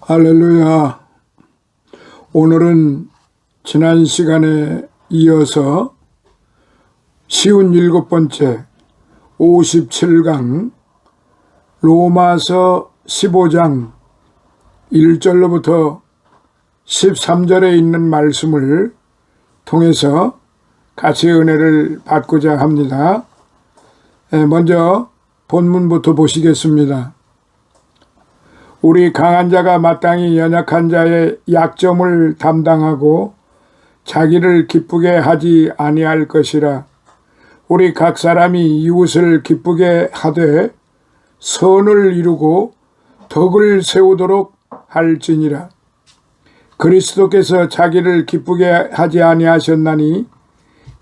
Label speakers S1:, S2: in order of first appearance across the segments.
S1: 할렐루야. 오늘은 지난 시간에 이어서 쉬운 7번째 57강 로마서 15장 1절로부터 13절에 있는 말씀을 통해서 같이 은혜를 받고자 합니다. 먼저 본문부터 보시겠습니다. 우리 강한 자가 마땅히 연약한 자의 약점을 담당하고 자기를 기쁘게 하지 아니할 것이라. 우리 각 사람이 이웃을 기쁘게 하되 선을 이루고 덕을 세우도록 할지니라. 그리스도께서 자기를 기쁘게 하지 아니하셨나니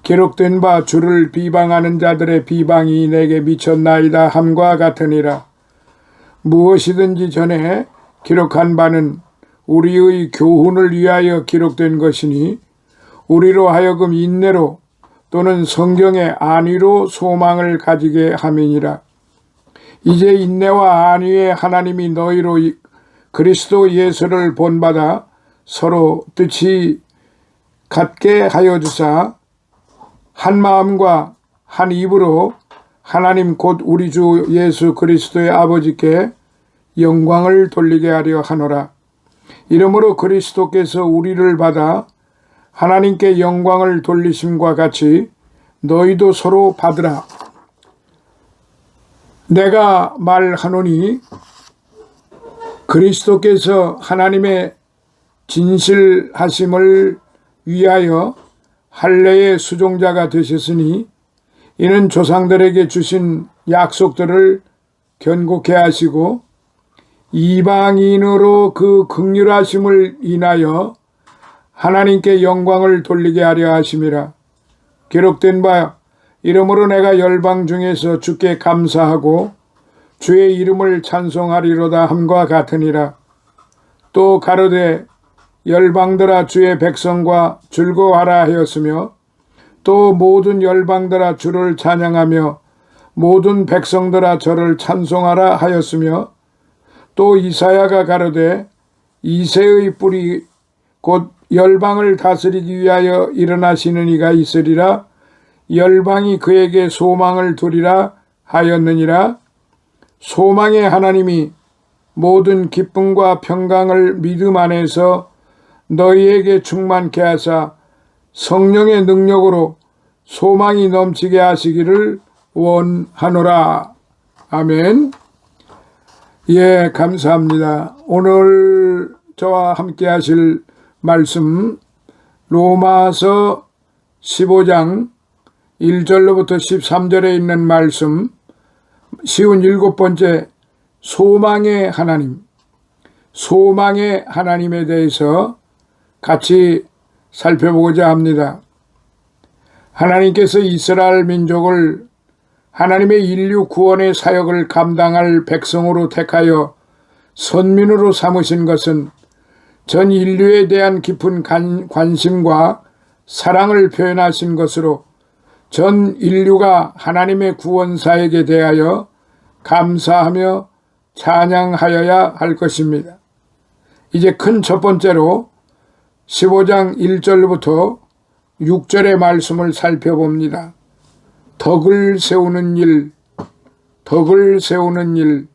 S1: 기록된 바 주를 비방하는 자들의 비방이 내게 미쳤나이다 함과 같으니라. 무엇이든지 전에 기록한 바는 우리의 교훈을 위하여 기록된 것이니 우리로 하여금 인내로 또는 성경의 안위로 소망을 가지게 함이니라. 이제 인내와 안위에 하나님이 너희로 그리스도 예수를 본받아 서로 뜻이 같게 하여 주사 한 마음과 한 입으로 하나님 곧 우리 주 예수 그리스도의 아버지께 영광을 돌리게 하려 하노라. 이러므로 그리스도께서 우리를 받아 하나님께 영광을 돌리심과 같이 너희도 서로 받으라. 내가 말하노니 그리스도께서 하나님의 진실하심을 위하여 할례의 수종자가 되셨으니 이는 조상들에게 주신 약속들을 견고케 하시고 이방인으로 그 긍휼하심을 인하여 하나님께 영광을 돌리게 하려 하심이라. 기록된 바 이러므로 내가 열방 중에서 주께 감사하고 주의 이름을 찬송하리로다 함과 같으니라. 또 가로되 열방들아 주의 백성과 즐거워하라 하였으며 또 모든 열방들아 주를 찬양하며 모든 백성들아 저를 찬송하라 하였으며 또 이사야가 가로되 이새의 뿌리 곧 열방을 다스리기 위하여 일어나시는 이가 있으리라. 열방이 그에게 소망을 두리라 하였느니라. 소망의 하나님이 모든 기쁨과 평강을 믿음 안에서 너희에게 충만케 하사 성령의 능력으로 소망이 넘치게 하시기를 원하노라. 아멘. 예, 감사합니다. 오늘 저와 함께 하실 말씀 로마서 15장 1절로부터 13절에 있는 말씀 쉬운 7번째 소망의 하나님, 소망의 하나님에 대해서 같이 살펴보고자 합니다. 하나님께서 이스라엘 민족을 하나님의 인류 구원의 사역을 감당할 백성으로 택하여 선민으로 삼으신 것은 전 인류에 대한 깊은 관심과 사랑을 표현하신 것으로 전 인류가 하나님의 구원 사역에 대하여 감사하며 찬양하여야 할 것입니다. 이제 큰 첫 번째로 15장 1절부터 6절의 말씀을 살펴봅니다. 덕을 세우는 일, 덕을 세우는 일.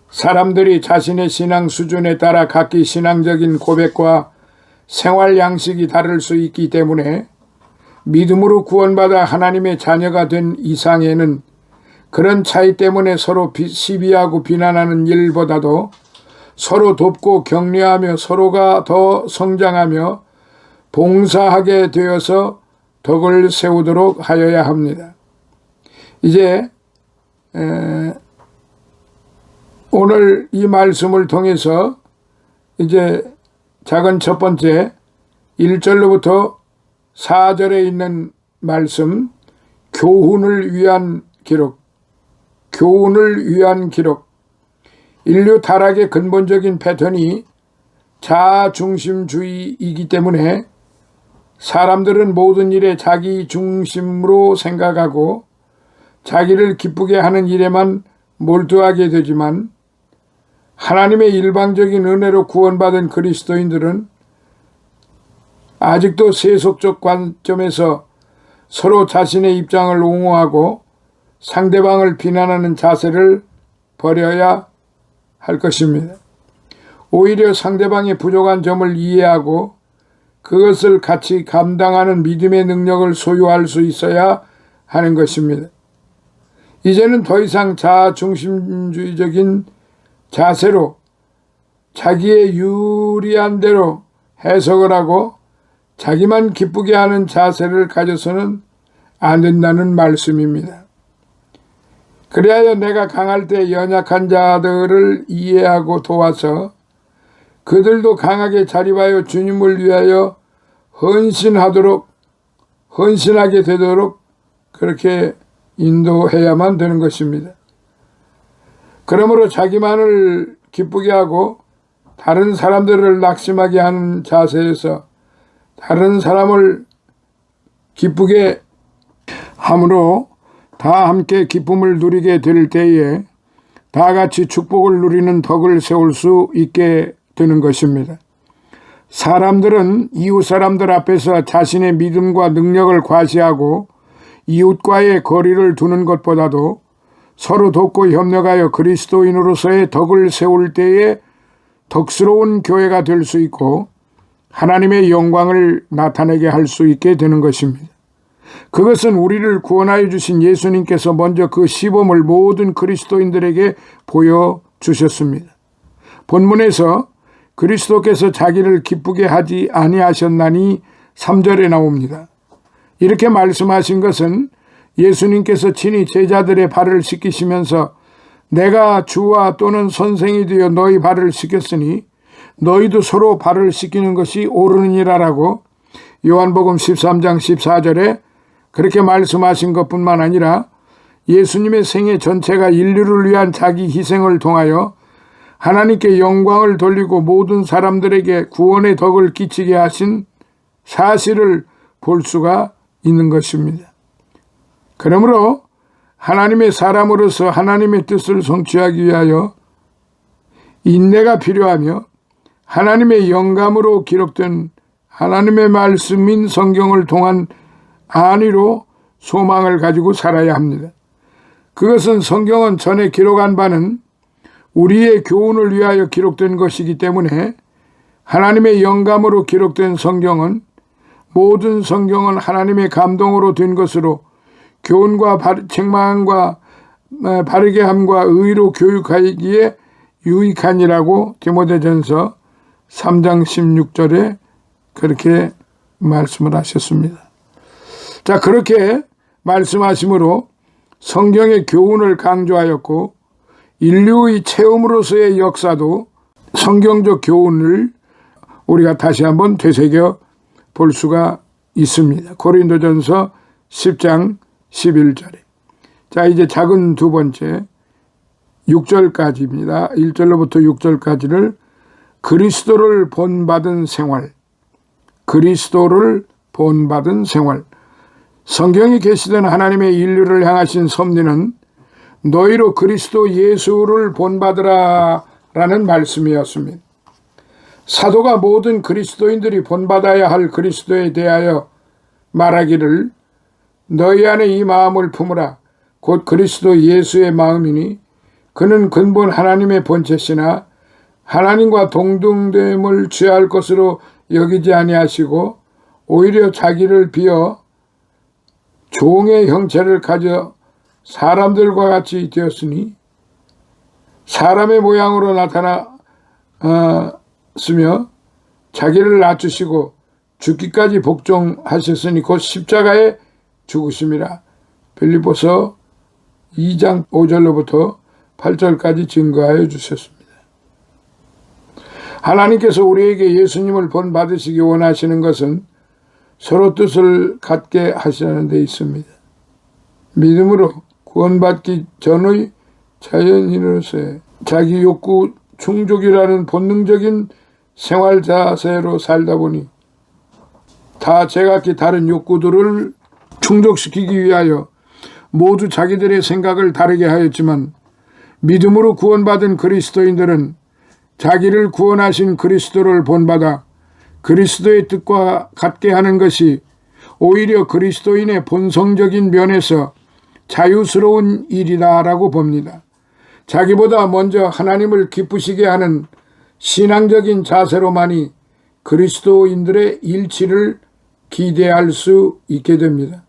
S1: 사람들이 자신의 신앙 수준에 따라 각기 신앙적인 고백과 생활 양식이 다를 수 있기 때문에 믿음으로 구원받아 하나님의 자녀가 된 이상에는 그런 차이 때문에 서로 시비하고 비난하는 일보다도 서로 돕고 격려하며 서로가 더 성장하며 봉사하게 되어서 덕을 세우도록 하여야 합니다. 이제 오늘 이 말씀을 통해서 이제 작은 첫 번째 1절로부터 4절에 있는 말씀 교훈을 위한 기록, 교훈을 위한 기록. 인류 타락의 근본적인 패턴이 자아중심주의이기 때문에 사람들은 모든 일에 자기 중심으로 생각하고 자기를 기쁘게 하는 일에만 몰두하게 되지만 하나님의 일방적인 은혜로 구원받은 그리스도인들은 아직도 세속적 관점에서 서로 자신의 입장을 옹호하고 상대방을 비난하는 자세를 버려야 할 것입니다. 오히려 상대방의 부족한 점을 이해하고 그것을 같이 감당하는 믿음의 능력을 소유할 수 있어야 하는 것입니다. 이제는 더 이상 자아중심주의적인 자세로 자기의 유리한 대로 해석을 하고 자기만 기쁘게 하는 자세를 가져서는 안 된다는 말씀입니다. 그리하여 내가 강할 때 연약한 자들을 이해하고 도와서 그들도 강하게 자립하여 주님을 위하여 헌신하게 되도록 그렇게 인도해야만 되는 것입니다. 그러므로 자기만을 기쁘게 하고 다른 사람들을 낙심하게 하는 자세에서 다른 사람을 기쁘게 함으로 다 함께 기쁨을 누리게 될 때에 다 같이 축복을 누리는 덕을 세울 수 있게 되는 것입니다. 사람들은 이웃 사람들 앞에서 자신의 믿음과 능력을 과시하고 이웃과의 거리를 두는 것보다도 서로 돕고 협력하여 그리스도인으로서의 덕을 세울 때에 덕스러운 교회가 될 수 있고 하나님의 영광을 나타내게 할 수 있게 되는 것입니다. 그것은 우리를 구원하여 주신 예수님께서 먼저 그 시범을 모든 그리스도인들에게 보여주셨습니다. 본문에서 그리스도께서 자기를 기쁘게 하지 아니하셨나니 3절에 나옵니다. 이렇게 말씀하신 것은 예수님께서 친히 제자들의 발을 씻기시면서 내가 주와 또는 선생이 되어 너희 발을 씻겼으니 너희도 서로 발을 씻기는 것이 옳으니라라고 요한복음 13장 14절에 그렇게 말씀하신 것뿐만 아니라 예수님의 생애 전체가 인류를 위한 자기 희생을 통하여 하나님께 영광을 돌리고 모든 사람들에게 구원의 덕을 끼치게 하신 사실을 볼 수가 있는 것입니다. 그러므로 하나님의 사람으로서 하나님의 뜻을 성취하기 위하여 인내가 필요하며 하나님의 영감으로 기록된 하나님의 말씀인 성경을 통한 안위로 소망을 가지고 살아야 합니다. 그것은 성경은 전에 기록한 바는 우리의 교훈을 위하여 기록된 것이기 때문에 하나님의 영감으로 기록된 성경은 모든 성경은 하나님의 감동으로 된 것으로 교훈과 책망과 바르게 함과 의로 교육하기에 유익하니라고 디모데전서 3장 16절에 그렇게 말씀을 하셨습니다. 자, 그렇게 말씀하심으로 성경의 교훈을 강조하였고 인류의 체험으로서의 역사도 성경적 교훈을 우리가 다시 한번 되새겨 볼 수가 있습니다. 고린도전서 10장 11절에. 자, 이제 작은 두 번째 6절까지입니다. 1절로부터 6절까지를 그리스도를 본받은 생활, 그리스도를 본받은 생활. 성경이 계시던 하나님의 인류를 향하신 섭리는 너희로 그리스도 예수를 본받으라 라는 말씀이었습니다. 사도가 모든 그리스도인들이 본받아야 할 그리스도에 대하여 말하기를 너희 안에 이 마음을 품으라 곧 그리스도 예수의 마음이니 그는 근본 하나님의 본체시나 하나님과 동등됨을 취할 것으로 여기지 아니하시고 오히려 자기를 비어 종의 형체를 가져 사람들과 같이 되었으니 사람의 모양으로 나타났으며 자기를 낮추시고 죽기까지 복종하셨으니 곧 십자가에 죽으심이라. 빌립보서 2장 5절로부터 8절까지 증거하여 주셨습니다. 하나님께서 우리에게 예수님을 본받으시기 원하시는 것은 서로 뜻을 갖게 하시는 데 있습니다. 믿음으로 구원받기 전의 자연인으로서의 자기 욕구 충족이라는 본능적인 생활 자세로 살다 보니 다 제각기 다른 욕구들을 충족시키기 위하여 모두 자기들의 생각을 다르게 하였지만 믿음으로 구원받은 그리스도인들은 자기를 구원하신 그리스도를 본받아 그리스도의 뜻과 같게 하는 것이 오히려 그리스도인의 본성적인 면에서 자유스러운 일이다라고 봅니다. 자기보다 먼저 하나님을 기쁘시게 하는 신앙적인 자세로만이 그리스도인들의 일치를 기대할 수 있게 됩니다.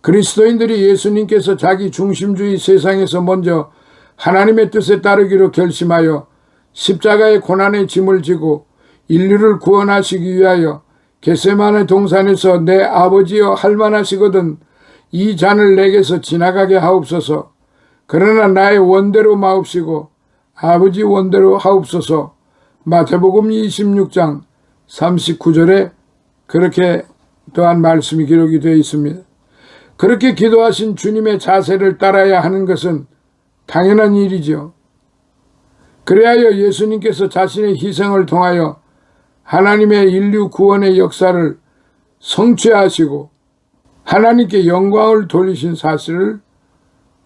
S1: 그리스도인들이 예수님께서 자기 중심주의 세상에서 먼저 하나님의 뜻에 따르기로 결심하여 십자가의 고난의 짐을 지고 인류를 구원하시기 위하여 겟세마네 동산에서 내 아버지여 할만하시거든 이 잔을 내게서 지나가게 하옵소서. 그러나 나의 원대로 마옵시고 아버지 원대로 하옵소서. 마태복음 26장 39절에 그렇게 또한 말씀이 기록이 되어 있습니다. 그렇게 기도하신 주님의 자세를 따라야 하는 것은 당연한 일이죠. 그래야 예수님께서 자신의 희생을 통하여 하나님의 인류 구원의 역사를 성취하시고 하나님께 영광을 돌리신 사실을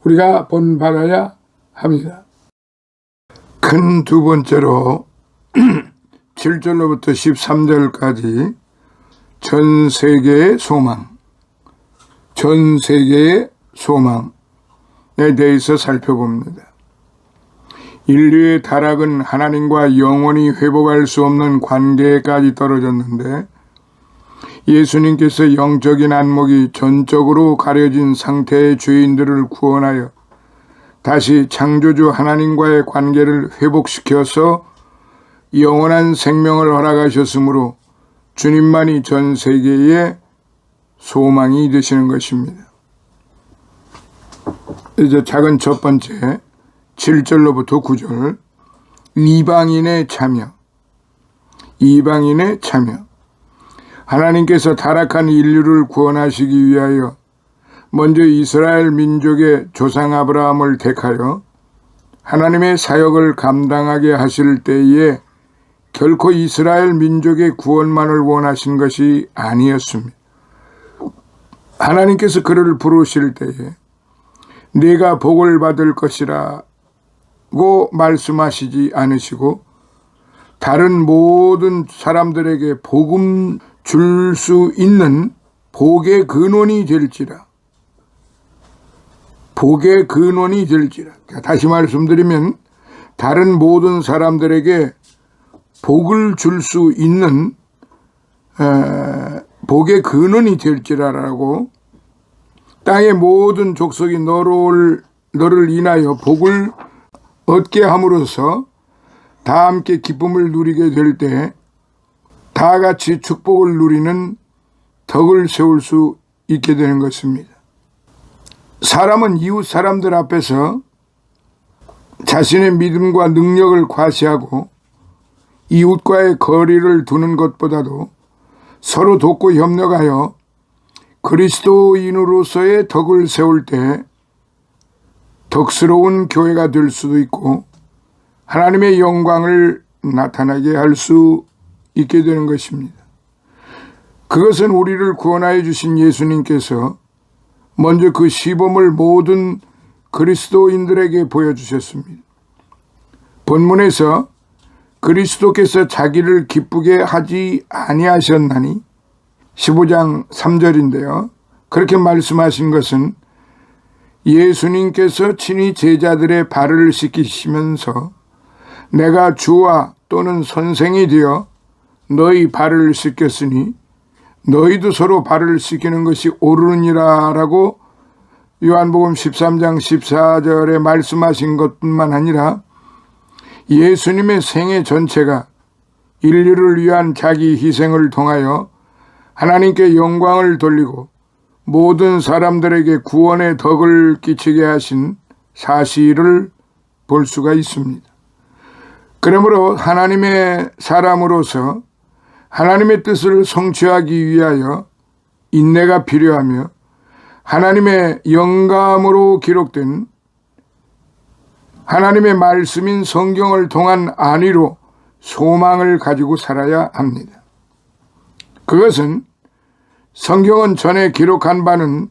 S1: 우리가 본받아야 합니다. 큰 두 번째로 7절로부터 13절까지 전 세계의 소망, 전 세계의 소망에 대해서 살펴봅니다. 인류의 타락은 하나님과 영원히 회복할 수 없는 관계까지 떨어졌는데 예수님께서 영적인 안목이 전적으로 가려진 상태의 죄인들을 구원하여 다시 창조주 하나님과의 관계를 회복시켜서 영원한 생명을 허락하셨으므로 주님만이 전 세계의 소망이 되시는 것입니다. 이제 작은 첫 번째 7절로부터 9절 이방인의 참여. 이방인의 참여. 하나님께서 타락한 인류를 구원하시기 위하여 먼저 이스라엘 민족의 조상 아브라함을 택하여 하나님의 사역을 감당하게 하실 때에 결코 이스라엘 민족의 구원만을 원하신 것이 아니었습니다. 하나님께서 그를 부르실 때에 네가 복을 받을 것이라고 말씀하시지 않으시고 다른 모든 사람들에게 복음 줄 수 있는 복의 근원이 될지라. 복의 근원이 될지라. 다시 말씀드리면 다른 모든 사람들에게 복을 줄 수 있는 복의 근원이 될지라라고 땅의 모든 족속이 너를 인하여 복을 얻게 함으로써 다 함께 기쁨을 누리게 될 때 다 같이 축복을 누리는 덕을 세울 수 있게 되는 것입니다. 사람은 이웃 사람들 앞에서 자신의 믿음과 능력을 과시하고 이웃과의 거리를 두는 것보다도 서로 돕고 협력하여 그리스도인으로서의 덕을 세울 때 덕스러운 교회가 될 수도 있고 하나님의 영광을 나타나게 할 수 있게 되는 것입니다. 그것은 우리를 구원하여 주신 예수님께서 먼저 그 시범을 모든 그리스도인들에게 보여주셨습니다. 본문에서 그리스도께서 자기를 기쁘게 하지 아니하셨나니 15장 3절인데요. 그렇게 말씀하신 것은 예수님께서 친히 제자들의 발을 씻기시면서 내가 주와 또는 선생이 되어 너희 발을 씻겼으니 너희도 서로 발을 씻기는 것이 옳으니라 라고 요한복음 13장 14절에 말씀하신 것뿐만 아니라 예수님의 생애 전체가 인류를 위한 자기 희생을 통하여 하나님께 영광을 돌리고 모든 사람들에게 구원의 덕을 끼치게 하신 사실을 볼 수가 있습니다. 그러므로 하나님의 사람으로서 하나님의 뜻을 성취하기 위하여 인내가 필요하며 하나님의 영감으로 기록된 하나님의 말씀인 성경을 통한 안위로 소망을 가지고 살아야 합니다. 그것은 성경은 전에 기록한 바는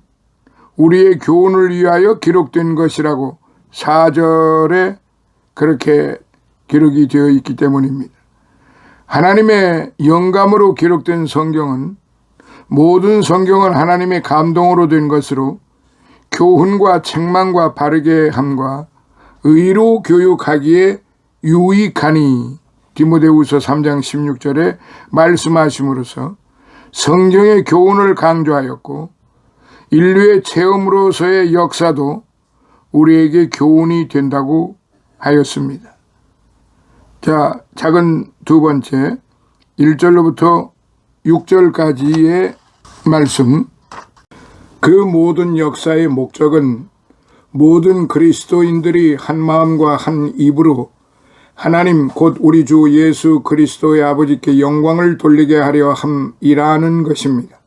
S1: 우리의 교훈을 위하여 기록된 것이라고 4절에 그렇게 기록이 되어 있기 때문입니다. 하나님의 영감으로 기록된 성경은 모든 성경은 하나님의 감동으로 된 것으로 교훈과 책망과 바르게 함과 의로 교육하기에 유익하니 디모데후서 3장 16절에 말씀하심으로써 성경의 교훈을 강조하였고 인류의 체험으로서의 역사도 우리에게 교훈이 된다고 하였습니다. 자, 작은 두 번째 1절로부터 6절까지의 말씀. 그 모든 역사의 목적은 모든 그리스도인들이 한 마음과 한 입으로 하나님 곧 우리 주 예수 그리스도의 아버지께 영광을 돌리게 하려 함이라는 것입니다.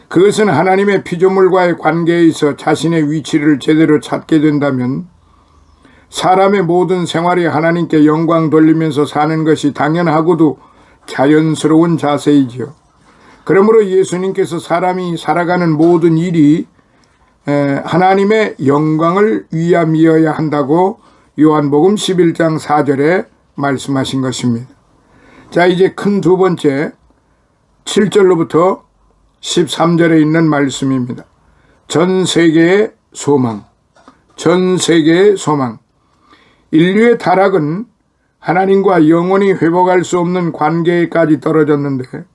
S1: 그것은 하나님의 피조물과의 관계에 있어 자신의 위치를 제대로 찾게 된다면 사람의 모든 생활이 하나님께 영광 돌리면서 사는 것이 당연하고도 자연스러운 자세이지요. 그러므로 예수님께서 사람이 살아가는 모든 일이 하나님의 영광을 위함이어야 한다고 요한복음 11장 4절에 말씀하신 것입니다. 자, 이제 큰 두 번째 7절로부터 13절에 있는 말씀입니다. 전 세계의 소망. 전 세계의 소망. 인류의 타락은 하나님과 영원히 회복할 수 없는 관계까지 떨어졌는데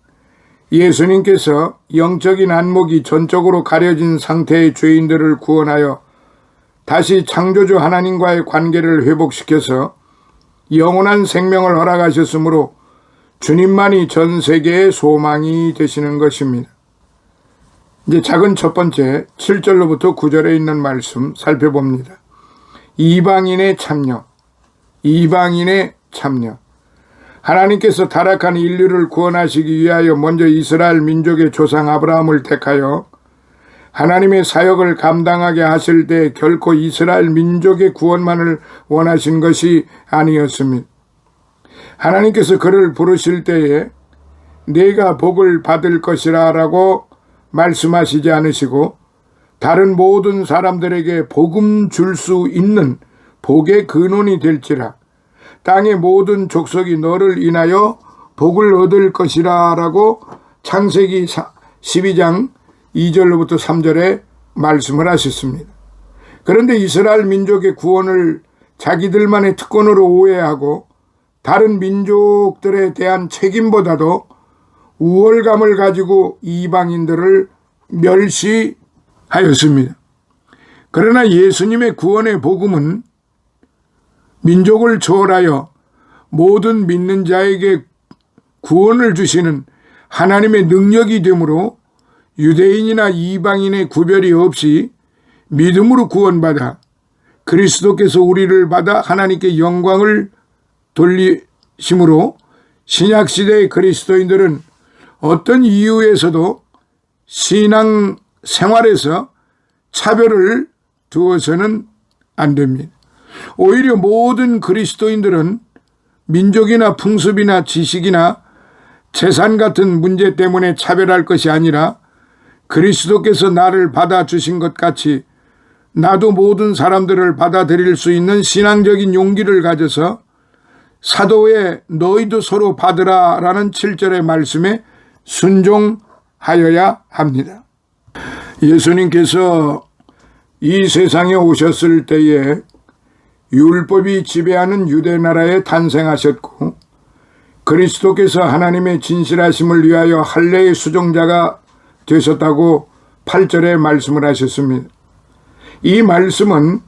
S1: 예수님께서 영적인 안목이 전적으로 가려진 상태의 죄인들을 구원하여 다시 창조주 하나님과의 관계를 회복시켜서 영원한 생명을 허락하셨으므로 주님만이 전 세계의 소망이 되시는 것입니다. 이제 작은 첫 번째 7절로부터 9절에 있는 말씀 살펴봅니다. 이방인의 참여. 이방인의 참여. 하나님께서 타락한 인류를 구원하시기 위하여 먼저 이스라엘 민족의 조상 아브라함을 택하여 하나님의 사역을 감당하게 하실 때 결코 이스라엘 민족의 구원만을 원하신 것이 아니었습니다. 하나님께서 그를 부르실 때에 내가 복을 받을 것이라 라고 말씀하시지 않으시고 다른 모든 사람들에게 복음 줄 수 있는 복의 근원이 될지라 땅의 모든 족속이 너를 인하여 복을 얻을 것이라 라고 창세기 12장 2절로부터 3절에 말씀을 하셨습니다. 그런데 이스라엘 민족의 구원을 자기들만의 특권으로 오해하고 다른 민족들에 대한 책임보다도 우월감을 가지고 이방인들을 멸시하였습니다. 그러나 예수님의 구원의 복음은 민족을 초월하여 모든 믿는 자에게 구원을 주시는 하나님의 능력이 되므로 유대인이나 이방인의 구별이 없이 믿음으로 구원받아 그리스도께서 우리를 받아 하나님께 영광을 돌리심으로 신약시대의 그리스도인들은 어떤 이유에서도 신앙 생활에서 차별을 두어서는 안 됩니다. 오히려 모든 그리스도인들은 민족이나 풍습이나 지식이나 재산 같은 문제 때문에 차별할 것이 아니라 그리스도께서 나를 받아주신 것 같이 나도 모든 사람들을 받아들일 수 있는 신앙적인 용기를 가져서 사도의 너희도 서로 받으라 라는 7절의 말씀에 순종하여야 합니다. 예수님께서 이 세상에 오셨을 때에 율법이 지배하는 유대 나라에 탄생하셨고 그리스도께서 하나님의 진실하심을 위하여 할례의 수종자가 되셨다고 8절에 말씀을 하셨습니다. 이 말씀은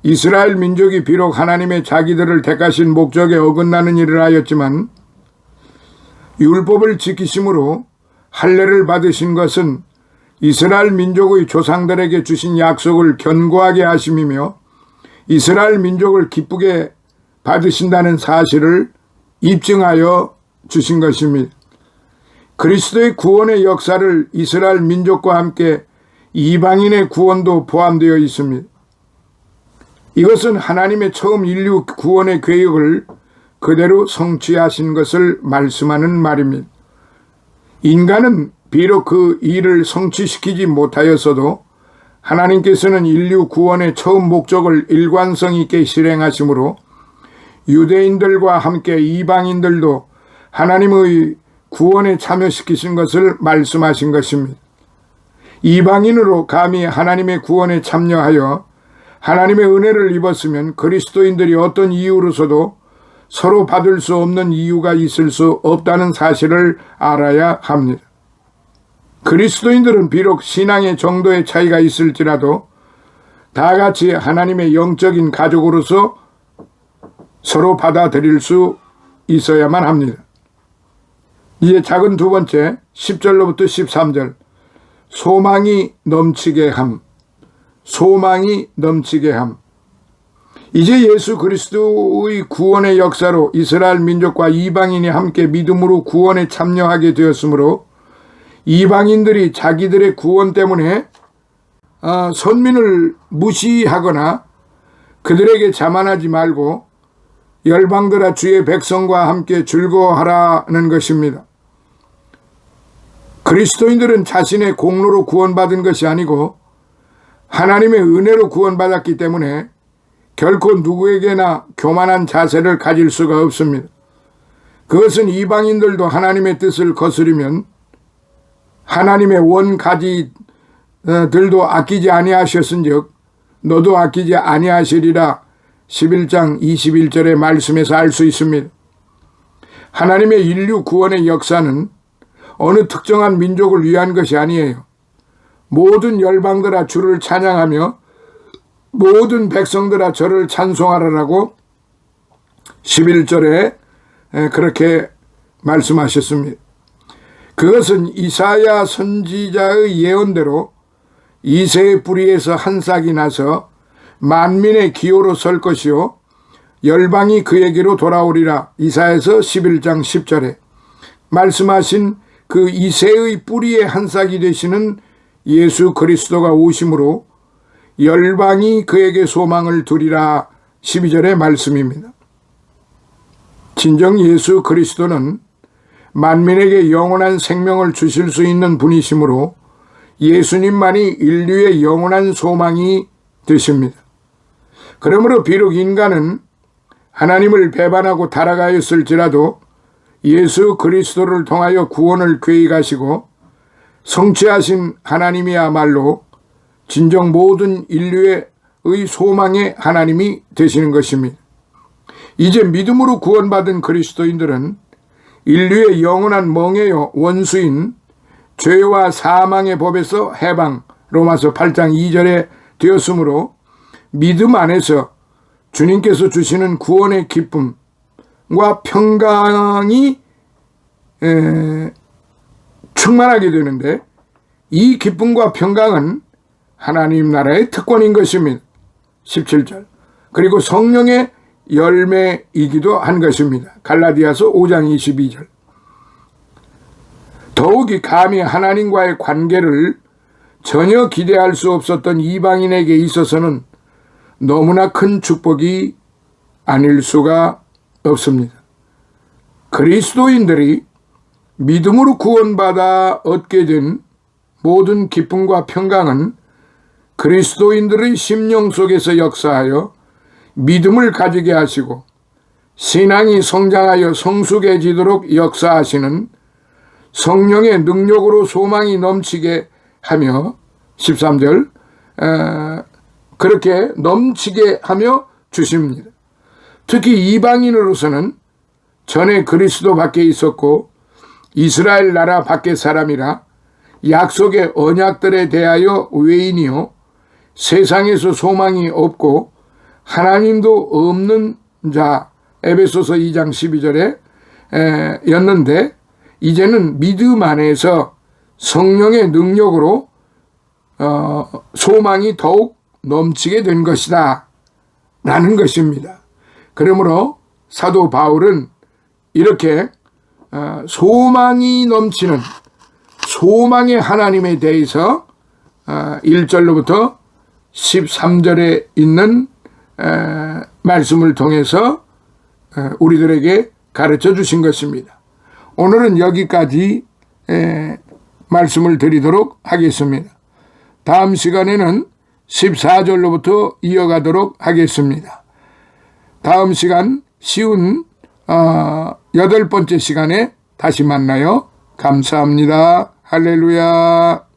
S1: 이스라엘 민족이 비록 하나님의 자기들을 택하신 목적에 어긋나는 일을 하였지만 율법을 지키심으로 할례를 받으신 것은 이스라엘 민족의 조상들에게 주신 약속을 견고하게 하심이며 이스라엘 민족을 기쁘게 받으신다는 사실을 입증하여 주신 것입니다. 그리스도의 구원의 역사를 이스라엘 민족과 함께 이방인의 구원도 포함되어 있습니다. 이것은 하나님의 처음 인류 구원의 계획을 그대로 성취하신 것을 말씀하는 말입니다. 인간은 비록 그 일을 성취시키지 못하였어도 하나님께서는 인류 구원의 처음 목적을 일관성 있게 실행하심으로 유대인들과 함께 이방인들도 하나님의 구원에 참여시키신 것을 말씀하신 것입니다. 이방인으로 감히 하나님의 구원에 참여하여 하나님의 은혜를 입었으면 그리스도인들이 어떤 이유로서도 서로 받을 수 없는 이유가 있을 수 없다는 사실을 알아야 합니다. 그리스도인들은 비록 신앙의 정도의 차이가 있을지라도 다 같이 하나님의 영적인 가족으로서 서로 받아들일 수 있어야만 합니다. 이제 작은 두 번째 10절로부터 13절 소망이 넘치게 함. 소망이 넘치게 함. 이제 예수 그리스도의 구원의 역사로 이스라엘 민족과 이방인이 함께 믿음으로 구원에 참여하게 되었으므로 이방인들이 자기들의 구원 때문에 선민을 무시하거나 그들에게 자만하지 말고 열방들아 주의 백성과 함께 즐거워하라는 것입니다. 그리스도인들은 자신의 공로로 구원받은 것이 아니고 하나님의 은혜로 구원받았기 때문에 결코 누구에게나 교만한 자세를 가질 수가 없습니다. 그것은 이방인들도 하나님의 뜻을 거스르면 하나님의 원가지들도 아끼지 아니하셨은즉 너도 아끼지 아니하시리라 11장 21절의 말씀에서 알 수 있습니다. 하나님의 인류 구원의 역사는 어느 특정한 민족을 위한 것이 아니에요. 모든 열방들아 주를 찬양하며 모든 백성들아 저를 찬송하라라고 11절에 그렇게 말씀하셨습니다. 그것은 이사야 선지자의 예언대로 이새의 뿌리에서 한 싹이 나서 만민의 기호로 설 것이요 열방이 그에게로 돌아오리라 이사야서 11장 10절에 말씀하신 그 이새의 뿌리의 한 싹이 되시는 예수 그리스도가 오심으로 열방이 그에게 소망을 두리라 12절의 말씀입니다. 진정 예수 그리스도는 만민에게 영원한 생명을 주실 수 있는 분이시므로 예수님만이 인류의 영원한 소망이 되십니다. 그러므로 비록 인간은 하나님을 배반하고 타락하였을지라도 예수 그리스도를 통하여 구원을 계획하시고 성취하신 하나님이야말로 진정 모든 인류의 소망의 하나님이 되시는 것입니다. 이제 믿음으로 구원받은 그리스도인들은 인류의 영원한 멍에요 원수인 죄와 사망의 법에서 해방 로마서 8장 2절에 되었으므로 믿음 안에서 주님께서 주시는 구원의 기쁨과 평강이 충만하게 되는데 이 기쁨과 평강은 하나님 나라의 특권인 것입니다. 17절 그리고 성령의 열매이기도 한 것입니다. 갈라디아서 5장 22절 더욱이 감히 하나님과의 관계를 전혀 기대할 수 없었던 이방인에게 있어서는 너무나 큰 축복이 아닐 수가 없습니다. 그리스도인들이 믿음으로 구원받아 얻게 된 모든 기쁨과 평강은 그리스도인들의 심령 속에서 역사하여 믿음을 가지게 하시고 신앙이 성장하여 성숙해지도록 역사하시는 성령의 능력으로 소망이 넘치게 하며 13절 그렇게 넘치게 하며 주십니다. 특히 이방인으로서는 전에 그리스도 밖에 있었고 이스라엘 나라 밖의 사람이라 약속의 언약들에 대하여 외인이요 세상에서 소망이 없고 하나님도 없는 자 에베소서 2장 12절에 였는데 이제는 믿음 안에서 성령의 능력으로 소망이 더욱 넘치게 된 것이다 라는 것입니다. 그러므로 사도 바울은 이렇게 소망이 넘치는 소망의 하나님에 대해서 1절로부터 13절에 있는 말씀을 통해서 우리들에게 가르쳐 주신 것입니다. 오늘은 여기까지 말씀을 드리도록 하겠습니다. 다음 시간에는 14절로부터 이어가도록 하겠습니다. 다음 시간 쉬운 8번째 시간에 다시 만나요. 감사합니다. 할렐루야.